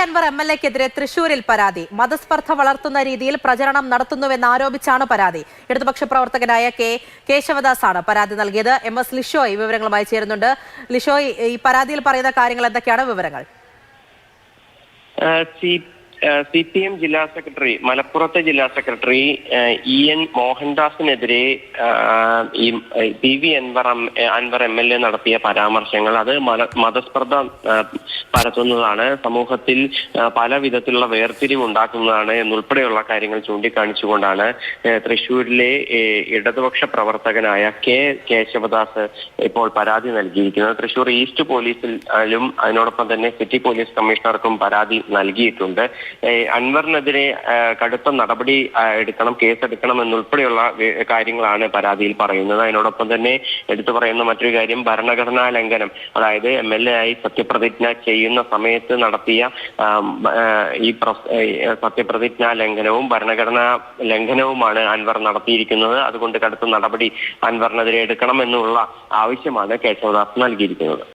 അൻവർ MLA-ക്കെതിരെ തൃശൂരിൽ പരാതി. മതസ്പർദ്ധ വളർത്തുന്ന രീതിയിൽ പ്രചരണം നടത്തുന്നുവെന്ന് ആരോപിച്ചാണ് പരാതി. ഇടതുപക്ഷ പ്രവർത്തകനായ കേശവദാസാണ് പരാതി നൽകിയത്. MS ലിഷോയ് വിവരങ്ങളുമായി ചേരുന്നുണ്ട്. ലിഷോയ്, ഈ പരാതിയിൽ പറയുന്ന കാര്യങ്ങൾ എന്തൊക്കെയാണ് വിവരങ്ങൾ? CPM ജില്ലാ സെക്രട്ടറി, മലപ്പുറത്തെ ജില്ലാ സെക്രട്ടറി EN മോഹൻദാസിനെതിരെ PV അൻവർ MLA നടത്തിയ പരാമർശങ്ങൾ അത് മതസ്പർദ്ധ പരത്തുന്നതാണ്, സമൂഹത്തിൽ പല വിധത്തിലുള്ള വേർതിരിവ് ഉണ്ടാക്കുന്നതാണ് എന്നുൾപ്പെടെയുള്ള കാര്യങ്ങൾ ചൂണ്ടിക്കാണിച്ചുകൊണ്ടാണ് തൃശ്ശൂരിലെ ഇടതുപക്ഷ പ്രവർത്തകനായ കേശവദാസ് ഇപ്പോൾ പരാതി നൽകിയിരിക്കുന്നത്. തൃശ്ശൂർ ഈസ്റ്റ് പോലീസിലും അതിനോടൊപ്പം തന്നെ സിറ്റി പോലീസ് കമ്മീഷണർക്കും പരാതി നൽകിയിട്ടുണ്ട്. അൻവറിനെതിരെ കടുത്ത നടപടി എടുക്കണം, കേസെടുക്കണം എന്നുൾപ്പെടെയുള്ള കാര്യങ്ങളാണ് പരാതിയിൽ പറയുന്നത്. അതിനോടൊപ്പം തന്നെ എടുത്തു പറയുന്ന മറ്റൊരു കാര്യം ഭരണഘടനാ ലംഘനം, അതായത് MLA ആയി സത്യപ്രതിജ്ഞ ചെയ്യുന്ന സമയത്ത് നടത്തിയ ഈ സത്യപ്രതിജ്ഞാ ലംഘനവും ഭരണഘടനാ ലംഘനവുമാണ് അൻവർ നടത്തിയിരിക്കുന്നത്. അതുകൊണ്ട് കടുത്ത നടപടി അൻവറിനെതിരെ എടുക്കണം എന്നുള്ള ആവശ്യമാണ് കേശവദാസ് നൽകിയിരിക്കുന്നത്.